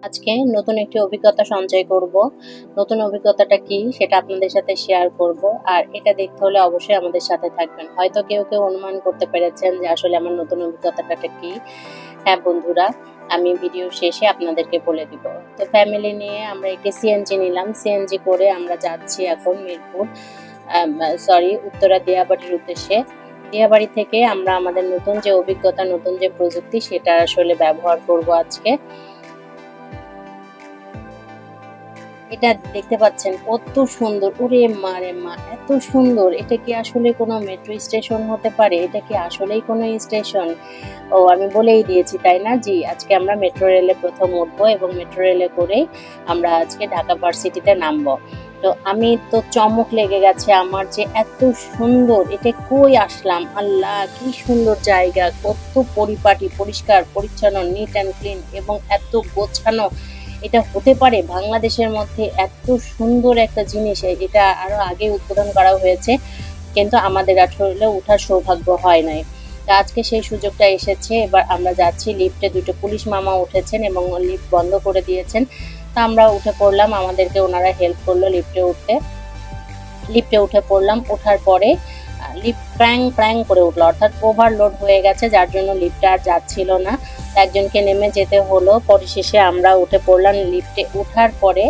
আজকে নতুন একটি অভিজ্ঞতা সঞ্চয় করব। নতুন অভিজ্ঞতাটা কি সেটা আপনাদের সাথে শেয়ার করব। আর এটা দেখতে হলে অবশ্যই আমাদের সাথে থাকবেন। হয়তো কেউ কেউ অনুমান করতে পেরেছেন যে আসলে আমার নতুন অভিজ্ঞতাটা কি। হ্যাঁ বন্ধুরা, আমি ভিডিও শেষে আপনাদেরকে বলে দিব। তো ফ্যামিলি নিয়ে আমরা একটি সিএনজি নিলাম। সিএনজি করে আমরা যাচ্ছি এখন মিরপুর উত্তরা দিয়াবাড়ির উদ্দেশ্যে। দিয়াবাড়ি থেকে আমরা আমাদের নতুন যে অভিজ্ঞতা, নতুন যে প্রযুক্তি সেটা আসলে ব্যবহার করব আজকে। এটা দেখতে পাচ্ছেন কত সুন্দর, ওরে মা রে মা, এত সুন্দর! এটা কি আসলে কোনো মেট্রো স্টেশন হতে পারে? এটা কি আসলেই কোনো স্টেশন? ও, আমি বলেই দিয়েছি তাই না? জি, আজকে আমরা মেট্রো রেলে প্রথম উঠবো এবং মেট্রো রেলে করেই আমরা আজকে ঢাকা ভার্সিটিতে নামবো। তো আমি তো চমক লেগে গেছে আমার, যে এত সুন্দর! এটা কই আসলাম, আল্লাহ কি সুন্দর জায়গা, কত পরিপাটি, পরিষ্কার পরিচ্ছন্ন, নিট অ্যান্ড ক্লিন এবং এত গোছানো। এটা হতে পারে বাংলাদেশের মধ্যে এত সুন্দর একটা জিনিস? এটা আরো আগে উদ্বোধন করা হয়েছে, কিন্তু আমাদের আসলে ওঠার সৌভাগ্য হয় নাই। তা আজকে সেই সুযোগটা এসেছে। এবার আমরা যাচ্ছি লিফটে। দুটো পুলিশ মামা উঠেছেন এবং লিফট বন্ধ করে দিয়েছেন। তা আমরা উঠে পড়লাম, আমাদেরকে ওনারা হেল্প করলো লিফটে উঠে পড়লাম। ওঠার পরে লিফট ক্র্যাং ক্র্যাং করে উঠলো, অর্থাৎ ওভারলোড হয়ে গেছে, যার জন্য লিফটটা আর যাচ্ছিল না। একজনকে নেমে যেতে হলো। পরিশেষে আমরা উঠে পড়লাম। লিফটে ওঠার পরে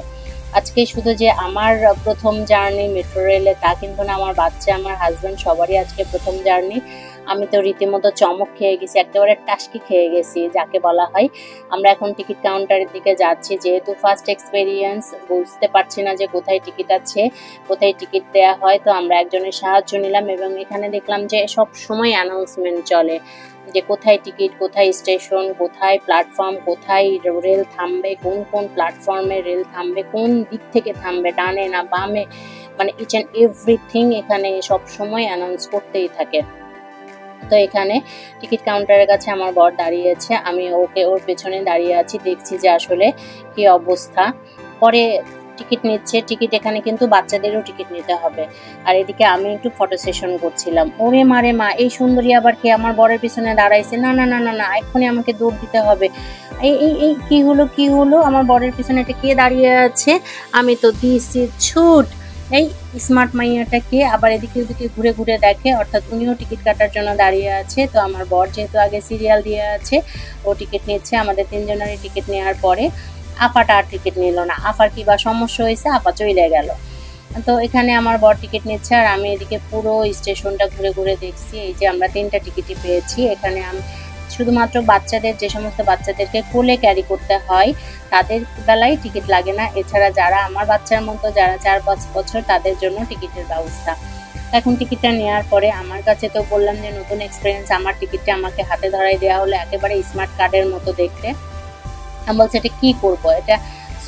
আজকে শুধু যে আমার প্রথম জার্নি মেট্রো রেলে তা কিন্তু না, আমার বাচ্চা, আমার হাজব্যান্ড সবারই আজকে প্রথম জার্নি। আমি তো রীতিমতো চমক খেয়ে গেছি, একেবারে টাসকি খেয়ে গেছি যাকে বলা হয়। আমরা এখন টিকিট কাউন্টারের দিকে যাচ্ছি। যেহেতু ফার্স্ট এক্সপেরিয়েন্স, বুঝতে পারছি না যে কোথায় টিকিট আছে, কোথায় টিকিট দেওয়া হয়। তো আমরা একজনের সাহায্য নিলাম এবং এখানে দেখলাম যে সব সময় অ্যানাউন্সমেন্ট চলে যে কোথায় টিকিট, কোথায় স্টেশন, কোথায় প্ল্যাটফর্ম, কোথায় রেল থামবে, কোন কোন প্ল্যাটফর্মে রেল থামবে, কোন দিক থেকে থামবে, ডানে না বামে, মানে ইচ অ্যান্ড এভরিথিং এখানে সব সময় অ্যানাউন্স করতেই থাকে। তো এখানে টিকিট কাউন্টারের কাছে আমার বর দাঁড়িয়েছে, আমি ওর পেছনে দাঁড়িয়ে আছি, দেখছি যে আসলে কি অবস্থা। পরে টিকিট নিচ্ছে। টিকিট এখানে কিন্তু বাচ্চাদেরও টিকিট নিতে হবে। আর এদিকে আমি একটু ফটো সেশন করছিলাম। ওরে মারে মা, এই সুন্দরী আবার কে আমার বরের পিছনে দাঁড়াইছে? না না না না না, এক্ষুনি আমাকে দৌড় দিতে হবে। এই এই এই কি হলো, আমার বরের পিছনে এটা কে দাঁড়িয়ে আছে? আমি তো দিয়েছি ছুট। এই স্মার্ট মাইয়াটাকে আবার এদিকে ওদিকে ঘুরে ঘুরে দেখে, অর্থাৎ উনিও টিকিট কাটার জন্য দাঁড়িয়ে আছে। তো আমার বর যেহেতু আগে সিরিয়াল দিয়ে আছে, ও টিকিট নিচ্ছে। আমাদের তিনজনেরই টিকিট নেওয়ার পরে আপাটা আর টিকিট নিল না। আপার কি বা সমস্যা হয়েছে, আপা চলে গেল। তো এখানে আমার বর টিকিট নিচ্ছে আর আমি এদিকে পুরো স্টেশনটা ঘুরে ঘুরে দেখছি। এই যে আমরা 3টা টিকিটই পেয়েছি। এখানে আমি শুধুমাত্র বাচ্চাদের, যে সমস্ত বাচ্চাদেরকে কোলে ক্যারি করতে হয় তাদের বেলায় টিকিট লাগে না। এছাড়া যারা আমার বাচ্চার মতো, যারা 4-5 বছর, তাদের জন্য টিকিটের ব্যবস্থা। এখন টিকিটটা নেওয়ার পরে আমার কাছে তো বললাম যে নতুন এক্সপিরিয়েন্স, আমার টিকিটটা আমাকে হাতে ধরাই দেওয়া হলো, একেবারে স্মার্ট কার্ডের মতো দেখতে। আমি বলছি এটা কি করবো, এটা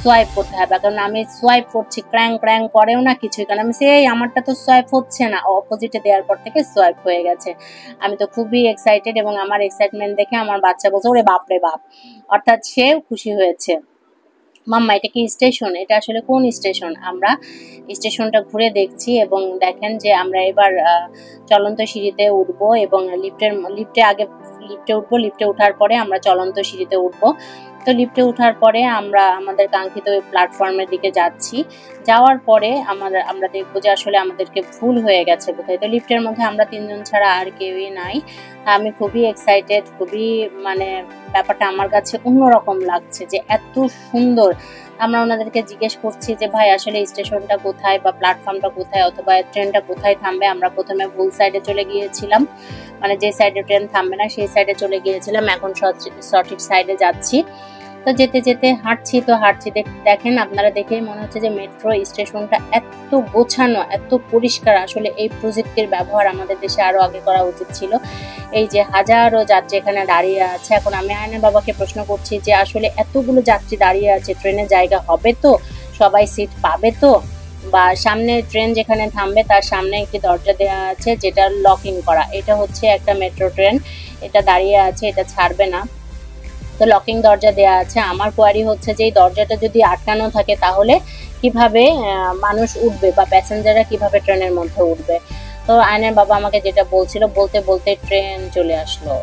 সোয়াইপ করতে হবে। কারণ আমি সোয়াইপ করছি, ক্র্যাং ক্র্যাং করেও না কিছুই, কারণ আমি সেই আমারটা তো সোয়াইপ হচ্ছে না। অপোজিটে দেওয়ার পর থেকে সোয়াইপ হয়ে গেছে। আমি তো খুবই এক্সাইটেড এবং আমার এক্সাইটমেন্ট দেখে আমার বাচ্চা বলছে ওরে বাপ রে বাপ, অর্থাৎ সেও খুশি হয়েছে। মাম্মা এটা কি স্টেশন? এটা আসলে কোন স্টেশন? আমরা স্টেশনটা ঘুরে দেখছি এবং দেখেন যে আমরা এবার চলন্ত সিঁড়িতে উঠবো এবং লিফটে উঠবো। লিফটে ওঠার পরে আমরা চলন্ত সিঁড়িতে উঠবো। তো লিফটে ওঠার পরে আমরা আমাদের কাঙ্ক্ষিত ওই প্ল্যাটফর্মের দিকে যাচ্ছি। যাওয়ার পরে আমরা দেখবো যে আসলে আমাদেরকে ভুল হয়ে গেছে বোধহয়। তো লিফটের মধ্যে আমরা 3জন ছাড়া আর কেউই নাই। আমি খুবই এক্সাইটেড, খুবই মানে ব্যাপারটা আমার কাছে অন্যরকম লাগছে যে এত সুন্দর। আমরা ওনাদেরকে জিজ্ঞেস করছি যে ভাই আসলে স্টেশনটা কোথায় বা প্ল্যাটফর্মটা কোথায় অথবা ট্রেনটা কোথায় থামবে। আমরা প্রথমে ভুল সাইডে চলে গিয়েছিলাম, মানে যে সাইডে ট্রেন থামবে না সেই সাইডে চলে গিয়েছিলাম। এখন সঠিক সাইডে যাচ্ছি। তো যেতে যেতে হাঁটছি দেখেন, আপনারা দেখেই মনে হচ্ছে যে মেট্রো স্টেশনটা এত গোছানো, এত পরিষ্কার। আসলে এই প্রযুক্তির ব্যবহার আমাদের দেশে আরো আগে করা উচিত ছিল। এই যে হাজারো যাত্রী এখানে দাঁড়িয়ে আছে। এখন আমি আয়নের বাবাকে প্রশ্ন করছি যে আসলে এতগুলো যাত্রী দাঁড়িয়ে আছে, ট্রেনে জায়গা হবে তো, সবাই সিট পাবে তো? বা সামনে ট্রেন যেখানে থামবে তার সামনে একটি দরজা দেওয়া আছে যেটা লকিং করা। এটা হচ্ছে একটা মেট্রো ট্রেন, এটা দাঁড়িয়ে আছে, এটা ছাড়বে না। তো লকিং দরজা দেওয়া আছে। আমার কোয়ারি হচ্ছে যে এই দরজাটা যদি আটকানো থাকে তাহলে কিভাবে মানুষ উঠবে বা প্যাসেঞ্জাররা কিভাবে ট্রেনের মধ্যে উঠবে? তো আয়নের বাবা আমাকে যেটা বলছিল, বলতে বলতে ট্রেন চলে আসলো।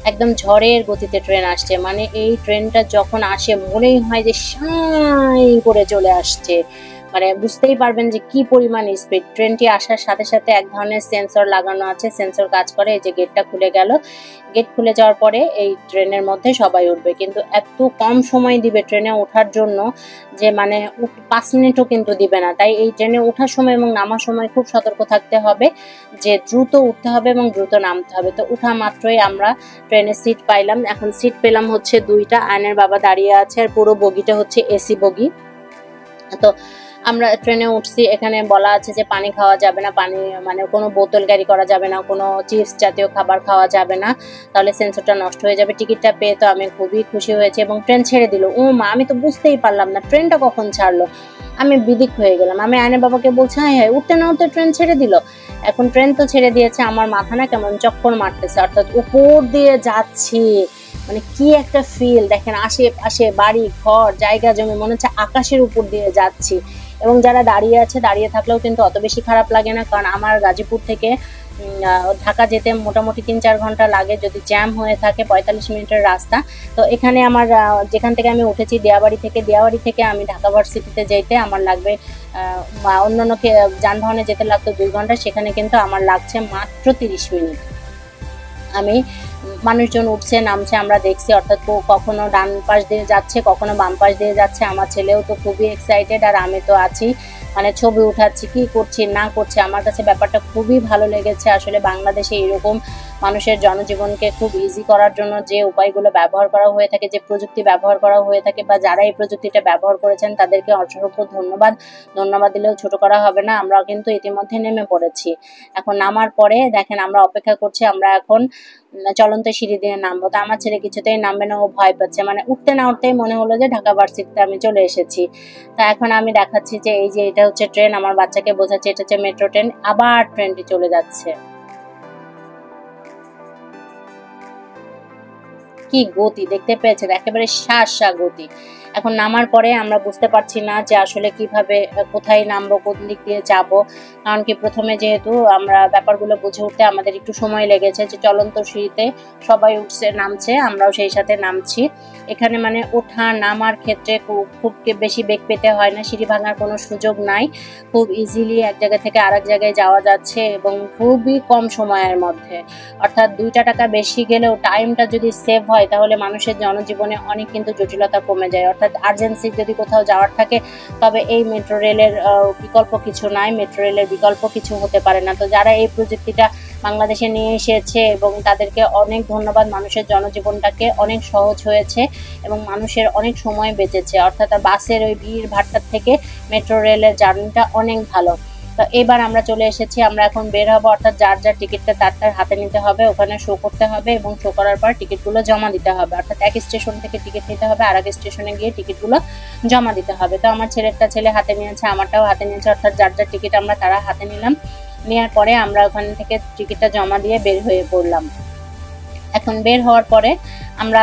একদম ঝড়ের গতিতে ট্রেন আসছে, মানে এই ট্রেনটা যখন আসে মনেই হয় যে সাই করে চলে আসছে, মানে বুঝতেই পারবেন যে কি পরিমাণ স্পিড। ট্রেনটি আসার সাথে সাথে এক ধরনের সেন্সর লাগানো আছে, সেন্সর কাজ করে। এই যে গেটটা খুলে গেল, গেট খুলে যাওয়ার পরে এই ট্রেনের মধ্যে সবাই উঠবে, কিন্তু এত কম সময় দিবে ট্রেনে ওঠার জন্য যে মানে 5 মিনিটও কিন্তু দিবে না। তাই এই ট্রেনে ওঠার সময় এবং নামার সময় খুব সতর্ক থাকতে হবে যে দ্রুত উঠতে হবে এবং দ্রুত নামতে হবে। তো উঠা মাত্রই আমরা ট্রেনের সিট পাইলাম। এখন সিট পেলাম হচ্ছে 2টা, আয়নের বাবা দাঁড়িয়ে আছে, আর পুরো বগিটা হচ্ছে এসি বগি। তো আমরা ট্রেনে উঠছি, এখানে বলা আছে যে পানি খাওয়া যাবে না, পানি মানে কোনো বোতল ক্যারি করা যাবে না, কোনো চিপস জাতীয় খাবার খাওয়া যাবে না, তাহলে সেন্সরটা নষ্ট হয়ে যাবে। টিকিটটা পেয়ে তো আমি খুবই খুশি হয়েছি এবং ট্রেন ছেড়ে দিল। ও মা, আমি তো বুঝতেই পারলাম না ট্রেনটা কখন ছাড়লো, আমি বিদিক হয়ে গেলাম। আমি আয়নের বাবাকে বলছি, হ্যাঁ হ্যাঁ উঠতে না উঠতে ট্রেন ছেড়ে দিল। এখন ট্রেন তো ছেড়ে দিয়েছে, আমার মাথা না কেমন চক্কর মারতেছে, অর্থাৎ উপর দিয়ে যাচ্ছি, মানে কি একটা ফিল দেখেন, আশেপাশে বাড়ি ঘর জায়গা জমি, মনে হচ্ছে আকাশের উপর দিয়ে যাচ্ছি। এবং যারা দাঁড়িয়ে আছে, দাঁড়িয়ে থাকলেও কিন্তু অত বেশি খারাপ লাগে না, কারণ আমার গাজীপুর থেকে ঢাকা যেতে মোটামুটি 3-4 ঘন্টা লাগে, যদি জ্যাম হয়ে থাকে 45 মিনিটের রাস্তা। তো এখানে আমার যেখান থেকে আমি উঠেছি দিয়াবাড়ি থেকে আমি ঢাকা ভার্সিটিতে যেতে আমার লাগবে অন্যান্য যানবাহনে যেতে লাগতো 2 ঘন্টা, সেখানে কিন্তু আমার লাগছে মাত্র 30 মিনিট। আমি মানুষজন উঠছে নামছে আমরা দেখছি, অর্থাৎ কখনো ডান পাশ দিয়ে যাচ্ছে, কখনো বাম পাশ দিয়ে যাচ্ছে। আমার ছেলেও তো খুবই এক্সাইটেড, আর আমি তো আছি, মানে ছবি উঠাচ্ছি, কি করছি না করছি। আমার কাছে ব্যাপারটা খুবই ভালো লেগেছে। আসলে বাংলাদেশে এরকম মানুষের জনজীবনকে খুব ইজি করার জন্য যে উপায়গুলো ব্যবহার করা হয়ে থাকে, যে প্রযুক্তি ব্যবহার করা হয়ে থাকে, বা যারা এই প্রযুক্তিটা ব্যবহার করেছেন তাদেরকে অসংখ্য ধন্যবাদ দিলেও ছোট করা হবে না। আমরা কিন্তু ইতিমধ্যে নেমে পড়েছি। এখন নামার পরে দেখেন আমরা অপেক্ষা করছি, আমরা এখন চলন্ত সিঁড়ি দিয়ে নামবো। তো আমার ছেলে কিছুতেই নামবে না, ও ভয় পাচ্ছে, মানে উঠতে না উঠতেই মনে হলো যে ঢাকা ভার্সিটিতে আমি চলে এসেছি। তা এখন আমি দেখাচ্ছি যে এই যে এটা হচ্ছে ট্রেন, আমার বাচ্চাকে বোঝাচ্ছি এটা হচ্ছে মেট্রো ট্রেন। আবার ট্রেনটি চলে যাচ্ছে, কি গতি দেখতে পেয়েছেন, একেবারে শাঁসা গতি। এখন নামার পরে আমরা বুঝতে পারছি না যে আসলে কিভাবে কোথায় নামবো, কোন দিক দিয়ে যাব, কারণ কি প্রথমে যেহেতু আমরা ব্যাপারগুলো বুঝে উঠতে আমাদের একটু সময় লেগেছে। যে চলন্ত সিঁড়িতে সবাই উঠছে নামছে, আমরাও সেই সাথে নামছি। এখানে মানে ওঠা নামার ক্ষেত্রে খুব বেশি বেগ পেতে হয় না, সিঁড়ি ভাঙার কোনো সুযোগ নাই, খুব ইজিলি এক জায়গা থেকে আরেক জায়গায় যাওয়া যাচ্ছে এবং খুবই কম সময়ের মধ্যে। অর্থাৎ 2টা টাকা বেশি গেলেও টাইমটা যদি সেভ হয় তাহলে মানুষের জনজীবনে অনেক কিন্তু জটিলতা কমে যায়। অর্থাৎ আর্জেন্সি যদি কোথাও যাওয়ার থাকে তবে এই মেট্রো রেলের বিকল্প কিছু নাই, মেট্রো রেলের বিকল্প কিছু হতে পারে না। তো যারা এই প্রযুক্তিটা বাংলাদেশে নিয়ে এসেছে এবং তাদেরকে অনেক ধন্যবাদ, মানুষের জনজীবনটাকে অনেক সহজ হয়েছে এবং মানুষের অনেক সময় বেঁচেছে। অর্থাৎ বাসের ওই ভিড় ভাট্টার থেকে মেট্রো রেলের জার্নিটা অনেক ভালো। তো এবার আমরা চলে এসেছি, আমরা এখন বের হবো, অর্থাৎ যার যার টিকিটটা তার হাতে নিতে হবে, ওখানে শো করতে হবে এবং শো করার পর টিকিটগুলো জমা দিতে হবে। অর্থাৎ এক স্টেশন থেকে টিকিট নিতে হবে, আর এক স্টেশনে গিয়ে টিকিটগুলো জমা দিতে হবে। তো আমার ছেলে হাতে নিয়েছে, আমারটাও হাতে নিয়েছে, অর্থাৎ যার যার টিকিট আমরা তারা হাতে নিলাম। নেওয়ার পরে আমরা ওখান থেকে টিকিটটা জমা দিয়ে বের হয়ে পড়লাম। এখন বের হওয়ার পরে আমরা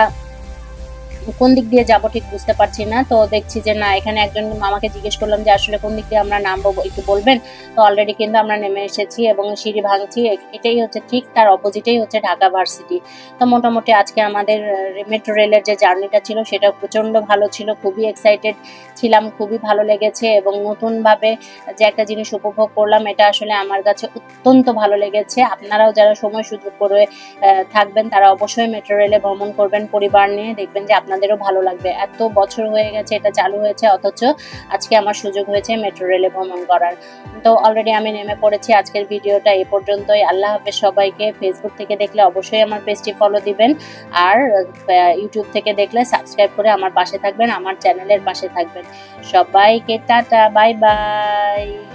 কোন দিক দিয়ে যাব ঠিক বুঝতে পারছি না। তো দেখছি যে না, এখানে একজন মামাকে জিজ্ঞেস করলাম যে আসলে কোন দিক দিয়ে আমরা নামবো একটু বলবেন। তো অলরেডি কিন্তু আমরা নেমে এসেছি এবং সিঁড়ি ভাঙছি, এটাই হচ্ছে ঠিক তার অপোজিটেই হচ্ছে ঢাকা ভার্সিটি। তো মোটামুটি আজকে আমাদের মেট্রো রেলের যে জার্নিটা ছিল সেটা প্রচণ্ড ভালো ছিল, খুবই এক্সাইটেড ছিলাম, খুবই ভালো লেগেছে এবং নতুনভাবে যে একটা জিনিস উপভোগ করলাম এটা আসলে আমার কাছে অত্যন্ত ভালো লেগেছে। আপনারাও যারা সময় সুযোগ করে থাকবেন তারা অবশ্যই মেট্রো রেলে ভ্রমণ করবেন পরিবার নিয়ে, দেখবেন যে আপনাদেরও ভালো লাগবে। এত বছর হয়ে গেছে এটা চালু হয়েছে, অথচ আজকে আমার সুযোগ হয়েছে মেট্রো রেলে ভ্রমণ করার। তো অলরেডি আমি নেমে পড়েছি। আজকের ভিডিওটা এই পর্যন্তই। আল্লাহ হাফেজ সবাইকে। ফেসবুক থেকে দেখলে অবশ্যই আমার পেজটি ফলো দিবেন, আর ইউটিউব থেকে দেখলে সাবস্ক্রাইব করে আমার পাশে থাকবেন, আমার চ্যানেলের পাশে থাকবেন। সবাইকে টাটা, বাই বাই।